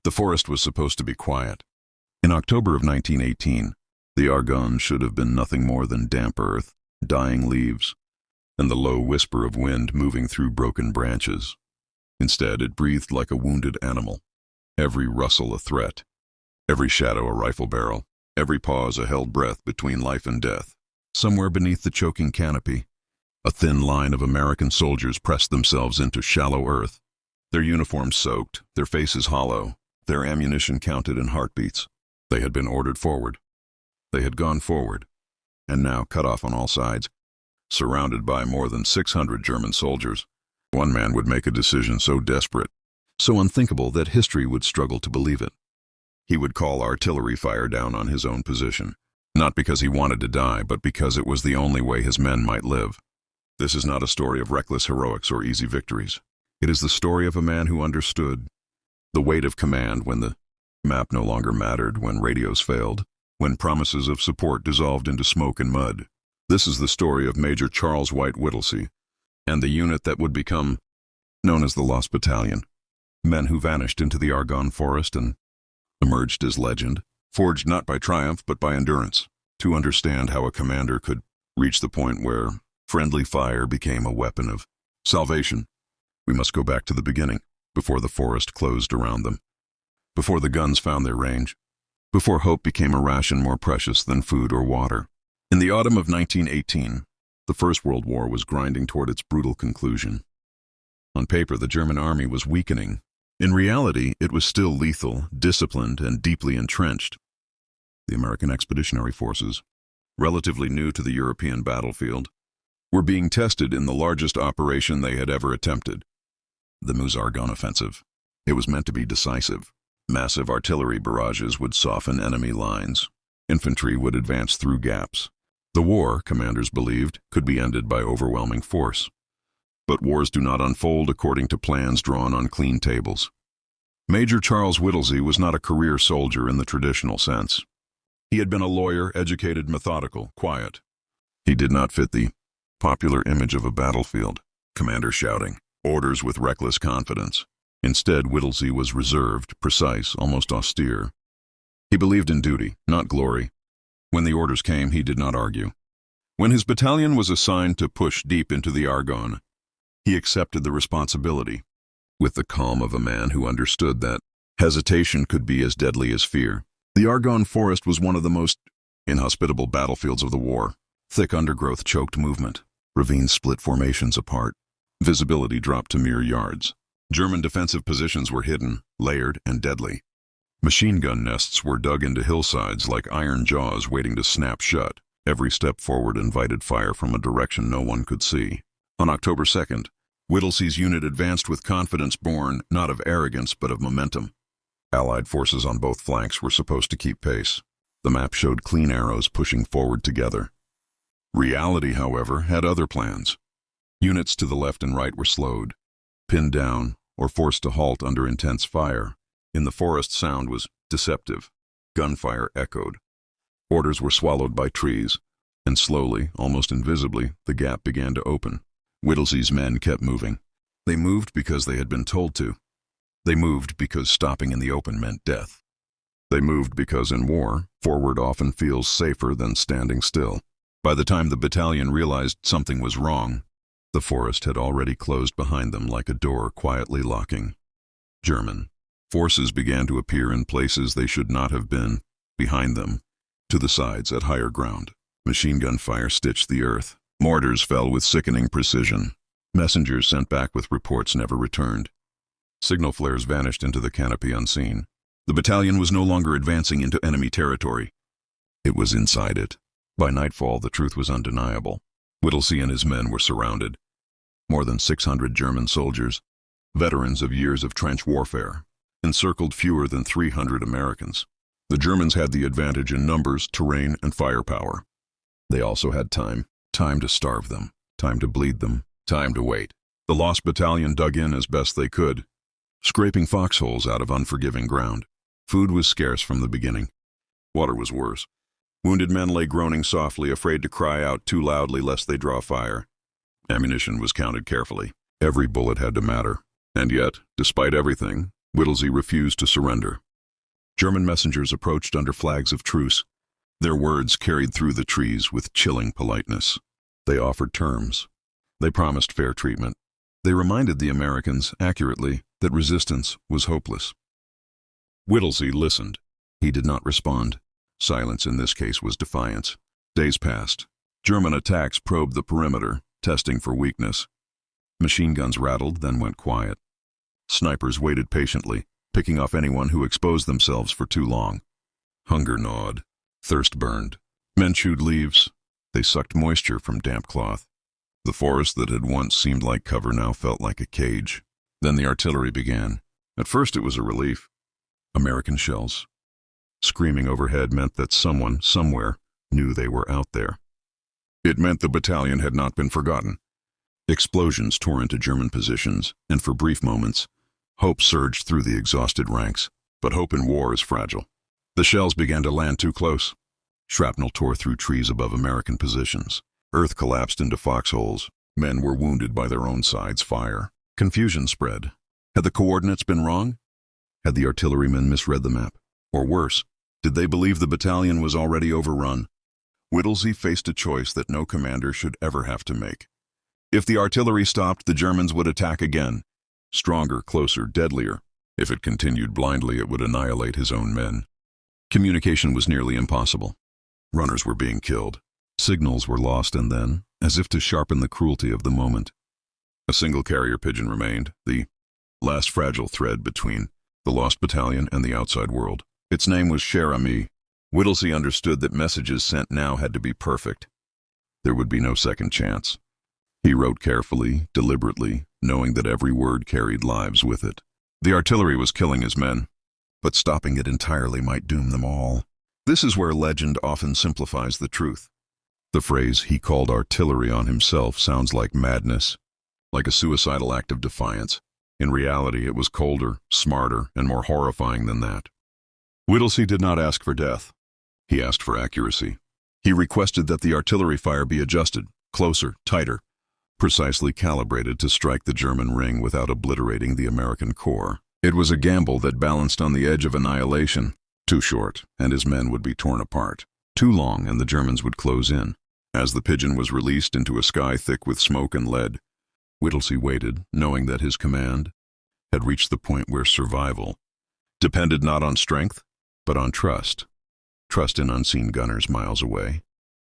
The forest was supposed to be quiet. In October of 1918, the Argonne should have been nothing more than damp earth, dying leaves, and the low whisper of wind moving through broken branches. Instead, it breathed like a wounded animal, every rustle a threat, every shadow a rifle barrel, every pause a held breath between life and death. Somewhere beneath the choking canopy, a thin line of American soldiers pressed themselves into shallow earth, their uniforms soaked, their faces hollow, their ammunition counted in heartbeats. They had been ordered forward. They had gone forward, and now cut off on all sides, surrounded by more than 600 German soldiers. One man would make a decision so desperate, so unthinkable that history would struggle to believe it. He would call artillery fire down on his own position, not because he wanted to die, but because it was the only way his men might live. This is not a story of reckless heroics or easy victories. It is the story of a man who understood the weight of command when the map no longer mattered, when radios failed, when promises of support dissolved into smoke and mud. This is the story of Major Charles White Whittlesey and the unit that would become known as the Lost Battalion. Men who vanished into the Argonne Forest and emerged as legend, forged not by triumph but by endurance. To understand how a commander could reach the point where friendly fire became a weapon of salvation, we must go back to the beginning, before the forest closed around them, before the guns found their range, before hope became a ration more precious than food or water. In the autumn of 1918, the First World War was grinding toward its brutal conclusion. On paper, the German army was weakening. In reality, it was still lethal, disciplined, and deeply entrenched. The American Expeditionary Forces, relatively new to the European battlefield, were being tested in the largest operation they had ever attempted, the Meuse-Argonne offensive. It was meant to be decisive. Massive artillery barrages would soften enemy lines. Infantry would advance through gaps. The war, commanders believed, could be ended by overwhelming force. But wars do not unfold according to plans drawn on clean tables. Major Charles Whittlesey was not a career soldier in the traditional sense. He had been a lawyer, educated, methodical, quiet. He did not fit the popular image of a battlefield commander shouting orders with reckless confidence. Instead, Whittlesey was reserved, precise, almost austere. He believed in duty, not glory. When the orders came, he did not argue. When his battalion was assigned to push deep into the Argonne, he accepted the responsibility, with the calm of a man who understood that hesitation could be as deadly as fear. The Argonne Forest was one of the most inhospitable battlefields of the war. Thick undergrowth choked movement. Ravines split formations apart. Visibility dropped to mere yards. German defensive positions were hidden, layered, and deadly. Machine gun nests were dug into hillsides like iron jaws waiting to snap shut. Every step forward invited fire from a direction no one could see. On October 2nd, Whittlesey's unit advanced with confidence born not of arrogance but of momentum. Allied forces on both flanks were supposed to keep pace. The map showed clean arrows pushing forward together. Reality, however, had other plans. Units to the left and right were slowed, pinned down, or forced to halt under intense fire. In the forest, sound was deceptive. Gunfire echoed. Orders were swallowed by trees, and slowly, almost invisibly, the gap began to open. Whittlesey's men kept moving. They moved because they had been told to. They moved because stopping in the open meant death. They moved because in war, forward often feels safer than standing still. By the time the battalion realized something was wrong, the forest had already closed behind them like a door quietly locking. German forces began to appear in places they should not have been, behind them, to the sides at higher ground. Machine gun fire stitched the earth. Mortars fell with sickening precision. Messengers sent back with reports never returned. Signal flares vanished into the canopy unseen. The battalion was no longer advancing into enemy territory. It was inside it. By nightfall, the truth was undeniable. Whittlesey and his men were surrounded. More than 600 German soldiers, veterans of years of trench warfare, encircled fewer than 300 Americans. The Germans had the advantage in numbers, terrain, and firepower. They also had time to starve them, time to bleed them, time to wait. The Lost Battalion dug in as best they could, scraping foxholes out of unforgiving ground. Food was scarce from the beginning. Water was worse. Wounded men lay groaning softly, afraid to cry out too loudly lest they draw fire. Ammunition was counted carefully. Every bullet had to matter. And yet, despite everything, Whittlesey refused to surrender. German messengers approached under flags of truce. Their words carried through the trees with chilling politeness. They offered terms. They promised fair treatment. They reminded the Americans, accurately, that resistance was hopeless. Whittlesey listened. He did not respond. Silence in this case was defiance. Days passed. German attacks probed the perimeter, testing for weakness. Machine guns rattled, then went quiet. Snipers waited patiently, picking off anyone who exposed themselves for too long. Hunger gnawed. Thirst burned. Men chewed leaves. They sucked moisture from damp cloth. The forest that had once seemed like cover now felt like a cage. Then the artillery began. At first it was a relief. American shells. Screaming overhead meant that someone, somewhere, knew they were out there. It meant the battalion had not been forgotten. Explosions tore into German positions, and for brief moments, hope surged through the exhausted ranks. But hope in war is fragile. The shells began to land too close. Shrapnel tore through trees above American positions. Earth collapsed into foxholes. Men were wounded by their own side's fire. Confusion spread. Had the coordinates been wrong? Had the artillerymen misread the map? Or worse, did they believe the battalion was already overrun? Whittlesey faced a choice that no commander should ever have to make. If the artillery stopped, the Germans would attack again. Stronger, closer, deadlier. If it continued blindly, it would annihilate his own men. Communication was nearly impossible. Runners were being killed. Signals were lost, and then, as if to sharpen the cruelty of the moment, a single carrier pigeon remained, the last fragile thread between the Lost Battalion and the outside world. Its name was Cher Ami. Whittlesey understood that messages sent now had to be perfect. There would be no second chance. He wrote carefully, deliberately, knowing that every word carried lives with it. The artillery was killing his men, but stopping it entirely might doom them all. This is where legend often simplifies the truth. The phrase, "he called artillery on himself," sounds like madness, like a suicidal act of defiance. In reality, it was colder, smarter, and more horrifying than that. Whittlesey did not ask for death. He asked for accuracy. He requested that the artillery fire be adjusted, closer, tighter, precisely calibrated to strike the German ring without obliterating the American core. It was a gamble that balanced on the edge of annihilation. Too short, and his men would be torn apart. Too long, and the Germans would close in. As the pigeon was released into a sky thick with smoke and lead, Whittlesey waited, knowing that his command had reached the point where survival depended not on strength, but on trust. Trust in unseen gunners miles away.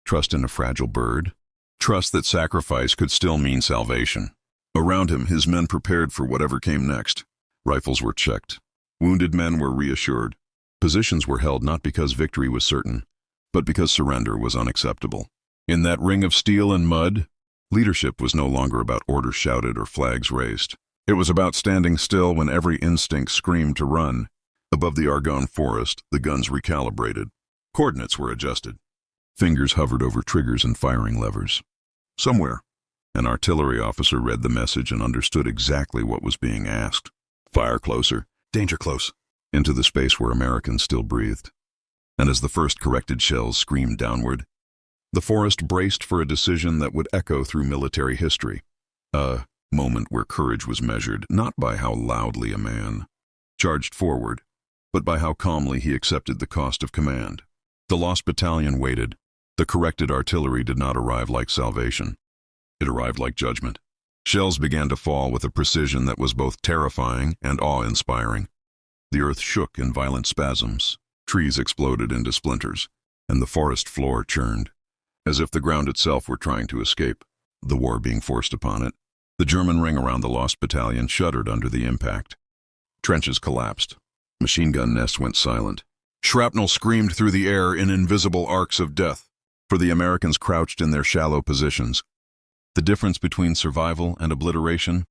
Trust in a fragile bird. Trust that sacrifice could still mean salvation. Around him, his men prepared for whatever came next. Rifles were checked. Wounded men were reassured. Positions were held not because victory was certain, but because surrender was unacceptable. In that ring of steel and mud, leadership was no longer about orders shouted or flags raised. It was about standing still when every instinct screamed to run. Above the Argonne Forest, the guns recalibrated. Coordinates were adjusted. Fingers hovered over triggers and firing levers. Somewhere, an artillery officer read the message and understood exactly what was being asked. Fire closer. Danger close. Into the space where Americans still breathed. And as the first corrected shells screamed downward, the forest braced for a decision that would echo through military history. A moment where courage was measured not by how loudly a man charged forward, but by how calmly he accepted the cost of command. The Lost Battalion waited. The corrected artillery did not arrive like salvation. It arrived like judgment. Shells began to fall with a precision that was both terrifying and awe-inspiring. The earth shook in violent spasms. Trees exploded into splinters, and the forest floor churned, as if the ground itself were trying to escape, the war being forced upon it. The German ring around the Lost Battalion shuddered under the impact. Trenches collapsed. Machine gun nests went silent. Shrapnel screamed through the air in invisible arcs of death, for the Americans crouched in their shallow positions. The difference between survival and obliteration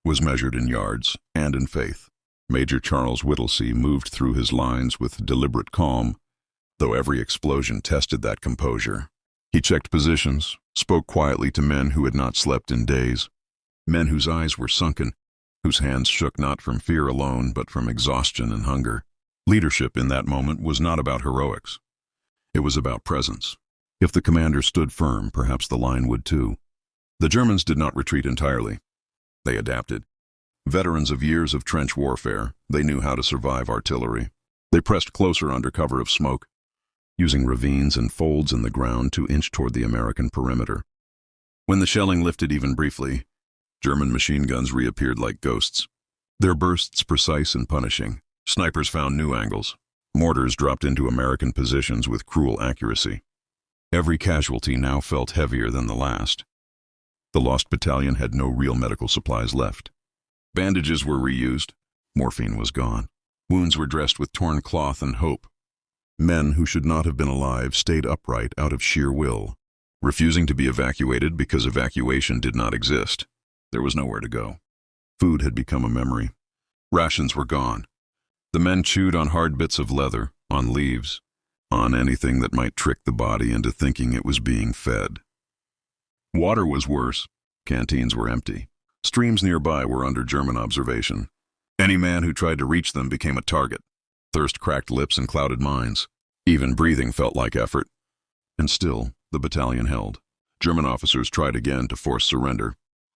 was measured in yards and in faith. Major Charles Whittlesey moved through his lines with deliberate calm, though every explosion tested that composure. He checked positions, spoke quietly to men who had not slept in days, men whose eyes were sunken, whose hands shook not from fear alone, but from exhaustion and hunger. Leadership in that moment was not about heroics. It was about presence. If the commander stood firm, perhaps the line would too. The Germans did not retreat entirely. They adapted. Veterans of years of trench warfare, they knew how to survive artillery. They pressed closer under cover of smoke, using ravines and folds in the ground to inch toward the American perimeter. When the shelling lifted even briefly, German machine guns reappeared like ghosts. Their bursts precise and punishing. Snipers found new angles. Mortars dropped into American positions with cruel accuracy. Every casualty now felt heavier than the last. The Lost Battalion had no real medical supplies left. Bandages were reused. Morphine was gone. Wounds were dressed with torn cloth and hope. Men who should not have been alive stayed upright out of sheer will, refusing to be evacuated because evacuation did not exist. There was nowhere to go. Food had become a memory. Rations were gone. The men chewed on hard bits of leather, on leaves, on anything that might trick the body into thinking it was being fed. Water was worse. Canteens were empty. Streams nearby were under German observation. Any man who tried to reach them became a target. Thirst cracked lips and clouded minds. Even breathing felt like effort. And still, the battalion held. German officers tried again to force surrender,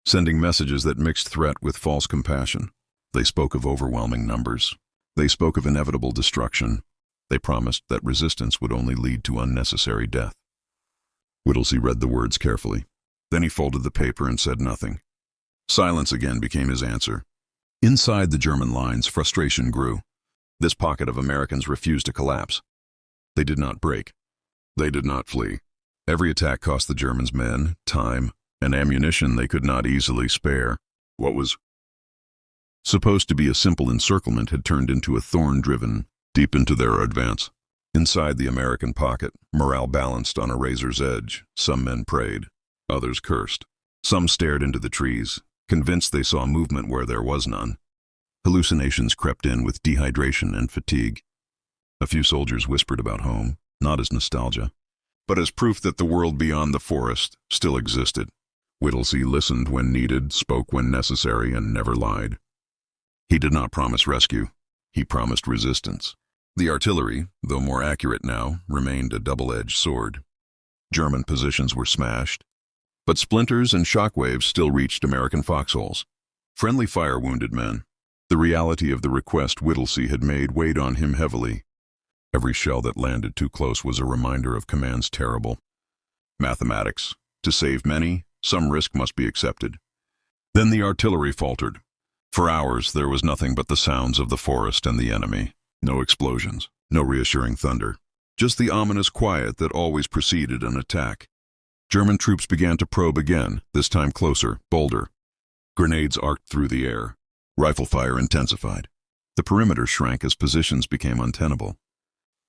sending messages that mixed threat with false compassion. They spoke of overwhelming numbers. They spoke of inevitable destruction. They promised that resistance would only lead to unnecessary death. Whittlesey read the words carefully. Then he folded the paper and said nothing. Silence again became his answer. Inside the German lines, frustration grew. This pocket of Americans refused to collapse. They did not break. They did not flee. Every attack cost the Germans men, time, and ammunition they could not easily spare. What was supposed to be a simple encirclement had turned into a thorn driven deep into their advance. Inside the American pocket, morale balanced on a razor's edge. Some men prayed. Others cursed. Some stared into the trees, convinced they saw movement where there was none. Hallucinations crept in with dehydration and fatigue. A few soldiers whispered about home, not as nostalgia, but as proof that the world beyond the forest still existed. Whittlesey listened when needed, spoke when necessary, and never lied. He did not promise rescue. He promised resistance. The artillery, though more accurate now, remained a double-edged sword. German positions were smashed, but splinters and shockwaves still reached American foxholes. Friendly fire wounded men. The reality of the request Whittlesey had made weighed on him heavily. Every shell that landed too close was a reminder of command's terrible mathematics. To save many, some risk must be accepted. Then the artillery faltered. For hours there was nothing but the sounds of the forest and the enemy. No explosions, no reassuring thunder. Just the ominous quiet that always preceded an attack. German troops began to probe again, this time closer, bolder. Grenades arced through the air. Rifle fire intensified. The perimeter shrank as positions became untenable.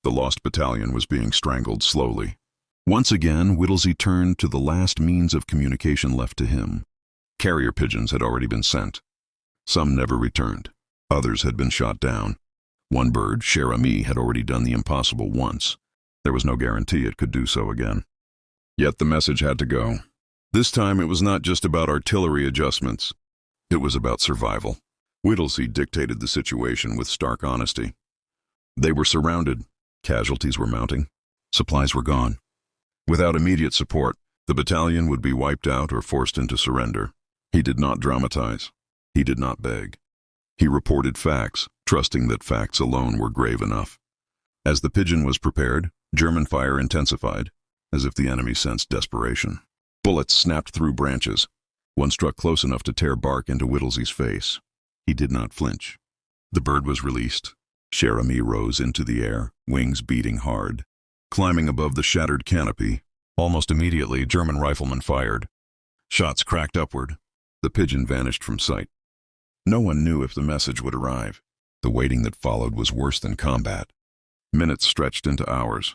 The Lost Battalion was being strangled slowly. Once again, Whittlesey turned to the last means of communication left to him. Carrier pigeons had already been sent. Some never returned. Others had been shot down. One bird, cher ami, had already done the impossible once. There was no guarantee it could do so again. Yet the message had to go. This time it was not just about artillery adjustments. It was about survival. Whittlesey dictated the situation with stark honesty. They were surrounded. Casualties were mounting. Supplies were gone. Without immediate support, the battalion would be wiped out or forced into surrender. He did not dramatize. He did not beg. He reported facts, trusting that facts alone were grave enough. As the pigeon was prepared, German fire intensified, as if the enemy sensed desperation. Bullets snapped through branches. One struck close enough to tear bark into Whittlesey's face. He did not flinch. The bird was released. Cher ami rose into the air, wings beating hard. Climbing above the shattered canopy, almost immediately German riflemen fired. Shots cracked upward. The pigeon vanished from sight. No one knew if the message would arrive. The waiting that followed was worse than combat. Minutes stretched into hours.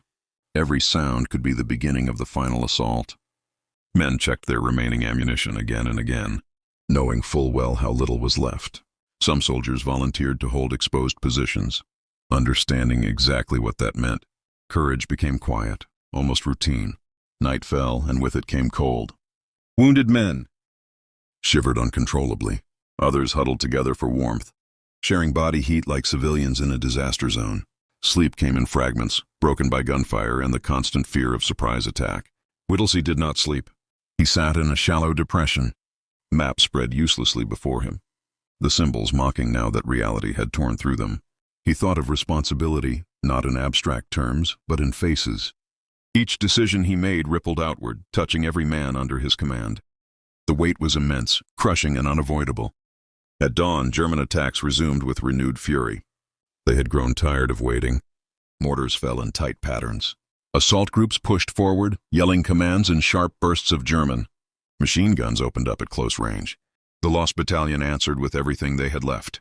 Every sound could be the beginning of the final assault. Men checked their remaining ammunition again and again, knowing full well how little was left. Some soldiers volunteered to hold exposed positions. Understanding exactly what that meant, courage became quiet, almost routine. Night fell, and with it came cold. Wounded men shivered uncontrollably. Others huddled together for warmth, sharing body heat like civilians in a disaster zone. Sleep came in fragments, broken by gunfire and the constant fear of surprise attack. Whittlesey did not sleep. He sat in a shallow depression. Maps spread uselessly before him. the symbols mocking now that reality had torn through them. He thought of responsibility, not in abstract terms, but in faces. Each decision he made rippled outward, touching every man under his command. The weight was immense, crushing and unavoidable. At dawn, German attacks resumed with renewed fury. They had grown tired of waiting. Mortars fell in tight patterns. Assault groups pushed forward, yelling commands in sharp bursts of German. Machine guns opened up at close range. The Lost Battalion answered with everything they had left.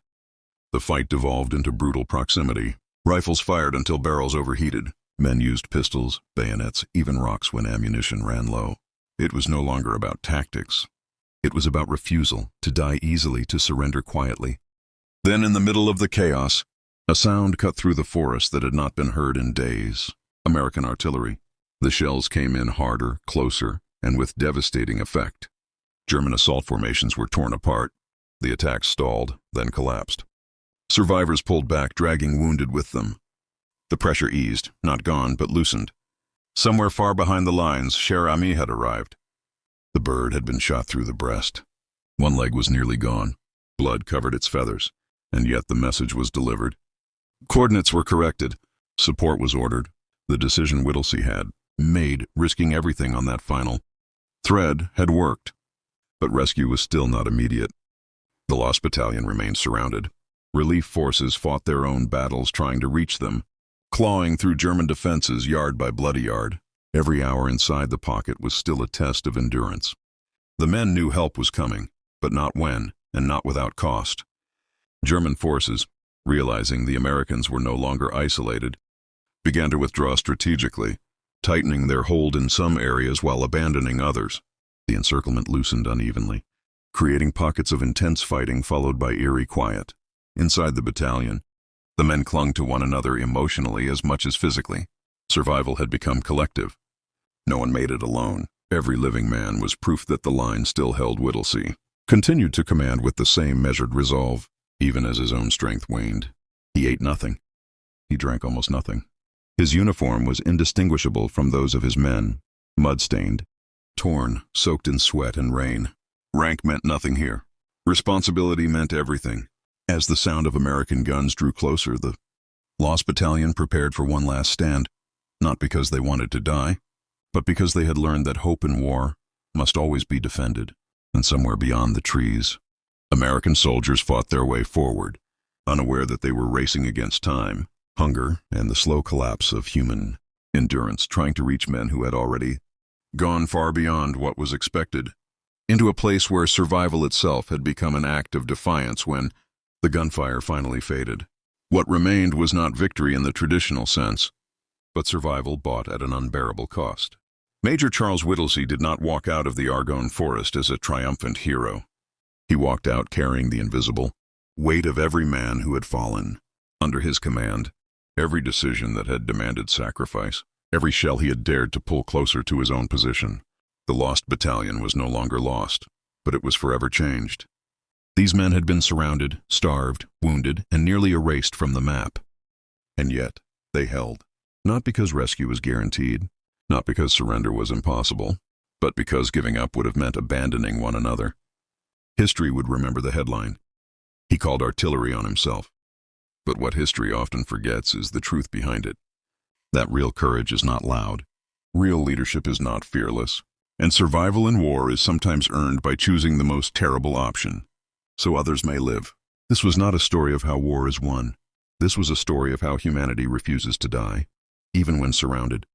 The fight devolved into brutal proximity. Rifles fired until barrels overheated. Men used pistols, bayonets, even rocks when ammunition ran low. It was no longer about tactics. It was about refusal, to die easily, to surrender quietly. Then, in the middle of the chaos, a sound cut through the forest that had not been heard in days. American artillery. The shells came in harder, closer, and with devastating effect. German assault formations were torn apart. The attacks stalled, then collapsed. Survivors pulled back, dragging wounded with them. The pressure eased, not gone, but loosened. Somewhere far behind the lines, Cher Ami had arrived. The bird had been shot through the breast. One leg was nearly gone. Blood covered its feathers, and yet the message was delivered. Coordinates were corrected. Support was ordered. The decision Whittlesey had made, risking everything on that final thread, had worked. But rescue was still not immediate. The Lost Battalion remained surrounded. Relief forces fought their own battles trying to reach them, clawing through German defenses yard by bloody yard. Every hour inside the pocket was still a test of endurance. The men knew help was coming, but not when, and not without cost. German forces, realizing the Americans were no longer isolated, began to withdraw strategically, tightening their hold in some areas while abandoning others. The encirclement loosened unevenly, creating pockets of intense fighting followed by eerie quiet. Inside the battalion, the men clung to one another emotionally as much as physically. Survival had become collective. No one made it alone. Every living man was proof that the line still held. Whittlesey continued to command with the same measured resolve, even as his own strength waned. He ate nothing. He drank almost nothing. His uniform was indistinguishable from those of his men, mud-stained, torn, soaked in sweat and rain. Rank meant nothing here. Responsibility meant everything. As the sound of American guns drew closer, the Lost Battalion prepared for one last stand, not because they wanted to die, but because they had learned that hope in war must always be defended. And somewhere beyond the trees, American soldiers fought their way forward, unaware that they were racing against time, hunger, and the slow collapse of human endurance, trying to reach men who had already gone far beyond what was expected, into a place where survival itself had become an act of defiance. When the gunfire finally faded, what remained was not victory in the traditional sense, but survival bought at an unbearable cost. Major Charles Whittlesey did not walk out of the Argonne Forest as a triumphant hero. He walked out carrying the invisible weight of every man who had fallen under his command, every decision that had demanded sacrifice, every shell he had dared to pull closer to his own position. The Lost Battalion was no longer lost, but it was forever changed. These men had been surrounded, starved, wounded, and nearly erased from the map. And yet, they held. Not because rescue was guaranteed, not because surrender was impossible, but because giving up would have meant abandoning one another. History would remember the headline. He called artillery on himself. But what history often forgets is the truth behind it. That real courage is not loud. Real leadership is not fearless. And survival in war is sometimes earned by choosing the most terrible option, so others may live. This was not a story of how war is won. This was a story of how humanity refuses to die, even when surrounded.